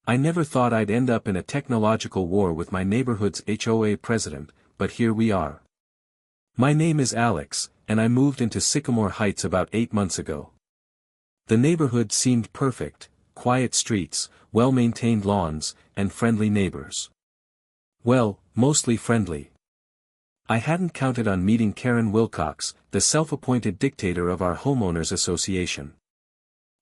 I never thought I'd end up in a technological war with my neighborhood's HOA president, but here we are. My name is Alex, and I moved into Sycamore Heights about 8 months ago. The neighborhood seemed perfect, quiet streets, well-maintained lawns, and friendly neighbors. Well, mostly friendly. I hadn't counted on meeting Karen Wilcox, the self-appointed dictator of our homeowners association.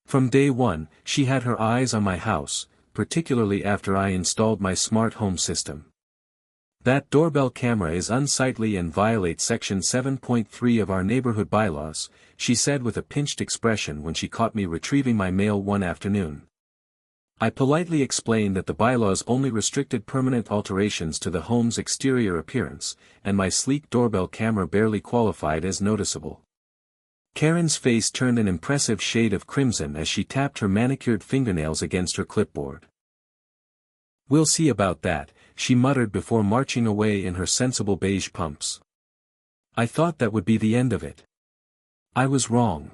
From day one, she had her eyes on my house, particularly after I installed my smart home system. That doorbell camera is unsightly and violates Section 7.3 of our neighborhood bylaws, she said with a pinched expression when she caught me retrieving my mail one afternoon. I politely explained that the bylaws only restricted permanent alterations to the home's exterior appearance, and my sleek doorbell camera barely qualified as noticeable. Karen's face turned an impressive shade of crimson as she tapped her manicured fingernails against her clipboard. "We'll see about that," she muttered before marching away in her sensible beige pumps. I thought that would be the end of it. I was wrong.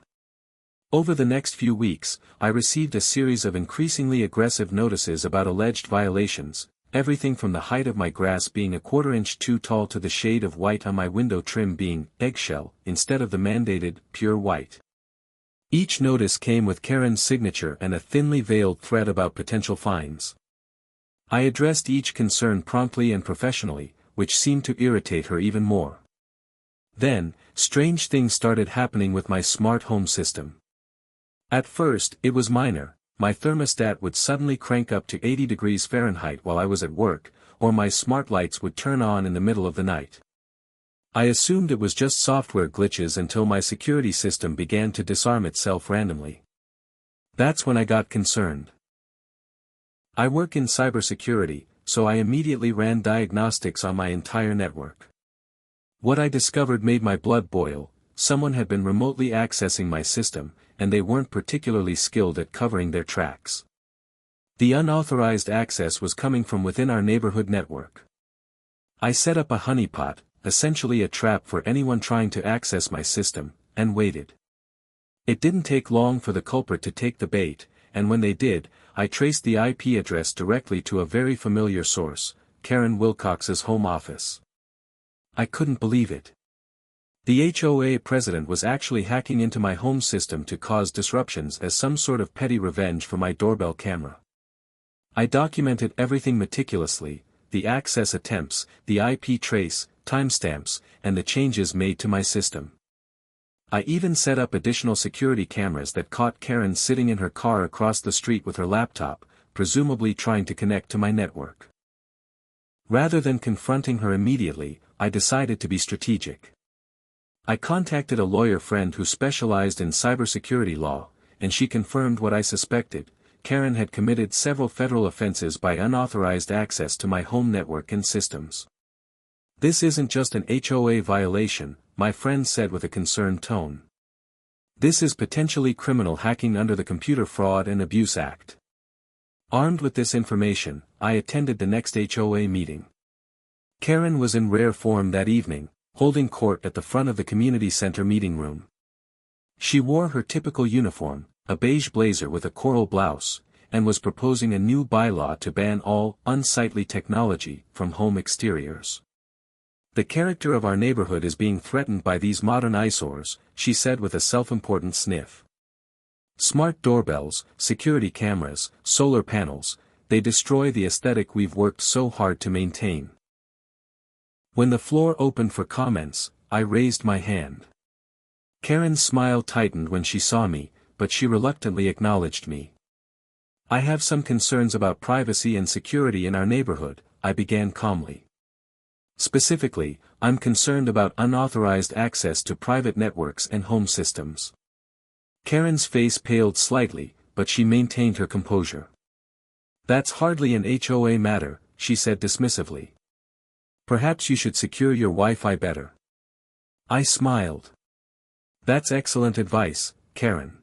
Over the next few weeks, I received a series of increasingly aggressive notices about alleged violations, everything from the height of my grass being a quarter-inch too tall to the shade of white on my window trim being eggshell instead of the mandated pure white. Each notice came with Karen's signature and a thinly veiled threat about potential fines. I addressed each concern promptly and professionally, which seemed to irritate her even more. Then, strange things started happening with my smart home system. At first, it was minor. My thermostat would suddenly crank up to 80 degrees Fahrenheit while I was at work, or my smart lights would turn on in the middle of the night. I assumed it was just software glitches until my security system began to disarm itself randomly. That's when I got concerned. I work in cybersecurity, so I immediately ran diagnostics on my entire network. What I discovered made my blood boil. Someone had been remotely accessing my system, and they weren't particularly skilled at covering their tracks. The unauthorized access was coming from within our neighborhood network. I set up a honeypot, essentially a trap for anyone trying to access my system, and waited. It didn't take long for the culprit to take the bait, and when they did, I traced the IP address directly to a very familiar source, Karen Wilcox's home office. I couldn't believe it. The HOA president was actually hacking into my home system to cause disruptions as some sort of petty revenge for my doorbell camera. I documented everything meticulously, the access attempts, the IP trace, timestamps, and the changes made to my system. I even set up additional security cameras that caught Karen sitting in her car across the street with her laptop, presumably trying to connect to my network. Rather than confronting her immediately, I decided to be strategic. I contacted a lawyer friend who specialized in cybersecurity law, and she confirmed what I suspected. Karen had committed several federal offenses by unauthorized access to my home network and systems. "This isn't just an HOA violation," my friend said with a concerned tone. "This is potentially criminal hacking under the Computer Fraud and Abuse Act." Armed with this information, I attended the next HOA meeting. Karen was in rare form that evening, holding court at the front of the community center meeting room. She wore her typical uniform, a beige blazer with a coral blouse, and was proposing a new bylaw to ban all unsightly technology from home exteriors. "The character of our neighborhood is being threatened by these modern eyesores," she said with a self-important sniff. "Smart doorbells, security cameras, solar panels, they destroy the aesthetic we've worked so hard to maintain." When the floor opened for comments, I raised my hand. Karen's smile tightened when she saw me, but she reluctantly acknowledged me. "I have some concerns about privacy and security in our neighborhood," I began calmly. "Specifically, I'm concerned about unauthorized access to private networks and home systems." Karen's face paled slightly, but she maintained her composure. "That's hardly an HOA matter," she said dismissively. "Perhaps you should secure your Wi-Fi better." I smiled. "That's excellent advice, Karen.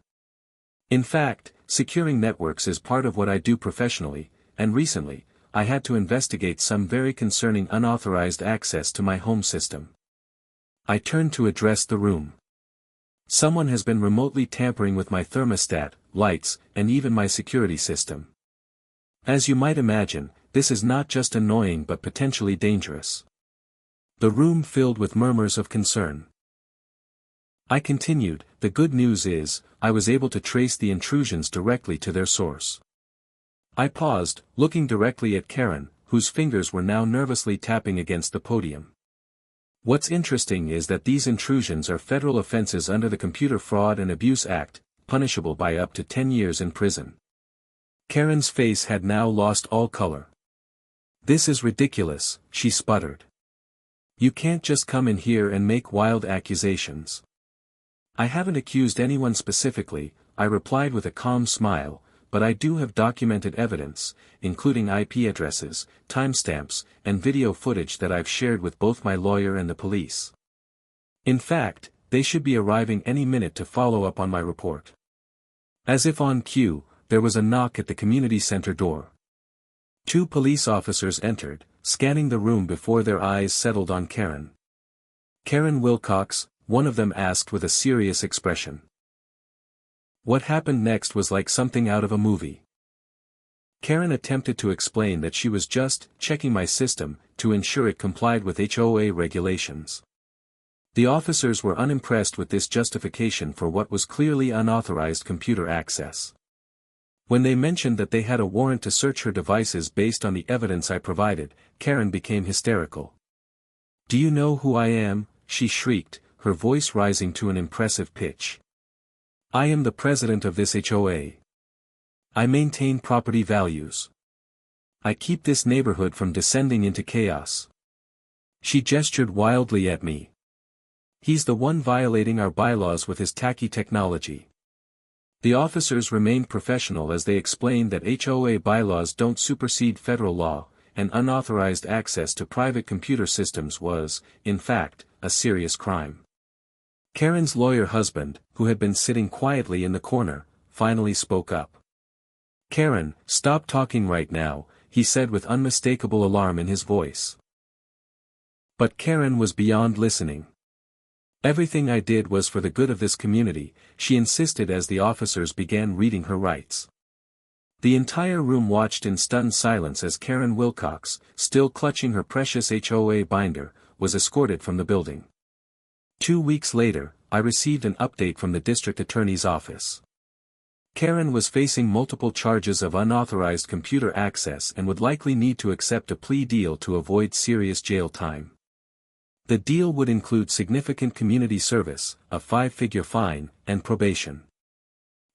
In fact, securing networks is part of what I do professionally, and recently, I had to investigate some very concerning unauthorized access to my home system." I turned to address the room. "Someone has been remotely tampering with my thermostat, lights, and even my security system. As you might imagine, this is not just annoying but potentially dangerous. The room filled with murmurs of concern. I continued, the good news is, I was able to trace the intrusions directly to their source. I paused, looking directly at Karen, whose fingers were now nervously tapping against the podium. What's interesting is that these intrusions are federal offenses under the Computer Fraud and Abuse Act, punishable by up to 10 years in prison. Karen's face had now lost all color. This is ridiculous, she sputtered. You can't just come in here and make wild accusations. I haven't accused anyone specifically, I replied with a calm smile, but I do have documented evidence, including IP addresses, timestamps, and video footage that I've shared with both my lawyer and the police. In fact, they should be arriving any minute to follow up on my report. As if on cue, there was a knock at the community center door. 2 police officers entered, scanning the room before their eyes settled on Karen. Karen Wilcox, one of them asked with a serious expression. What happened next was like something out of a movie. Karen attempted to explain that she was just checking my system to ensure it complied with HOA regulations. The officers were unimpressed with this justification for what was clearly unauthorized computer access. When they mentioned that they had a warrant to search her devices based on the evidence I provided, Karen became hysterical. Do you know who I am? She shrieked, her voice rising to an impressive pitch. I am the president of this HOA. I maintain property values. I keep this neighborhood from descending into chaos. She gestured wildly at me. He's the one violating our bylaws with his tacky technology. The officers remained professional as they explained that HOA bylaws don't supersede federal law, and unauthorized access to private computer systems was, in fact, a serious crime. Karen's lawyer husband, who had been sitting quietly in the corner, finally spoke up. Karen, stop talking right now, he said with unmistakable alarm in his voice. But Karen was beyond listening. Everything I did was for the good of this community, she insisted as the officers began reading her rights. The entire room watched in stunned silence as Karen Wilcox, still clutching her precious HOA binder, was escorted from the building. 2 weeks later, I received an update from the district attorney's office. Karen was facing multiple charges of unauthorized computer access and would likely need to accept a plea deal to avoid serious jail time. The deal would include significant community service, a 5-figure fine, and probation.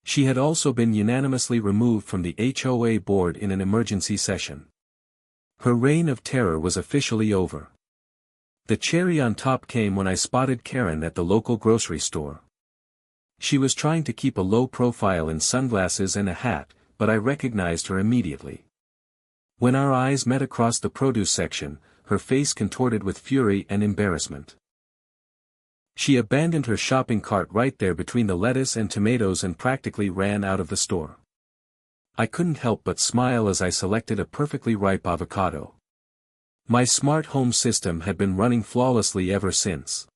She had also been unanimously removed from the HOA board in an emergency session. Her reign of terror was officially over. The cherry on top came when I spotted Karen at the local grocery store. She was trying to keep a low profile in sunglasses and a hat, but I recognized her immediately. When our eyes met across the produce section, her face contorted with fury and embarrassment. She abandoned her shopping cart right there between the lettuce and tomatoes and practically ran out of the store. I couldn't help but smile as I selected a perfectly ripe avocado. My smart home system had been running flawlessly ever since.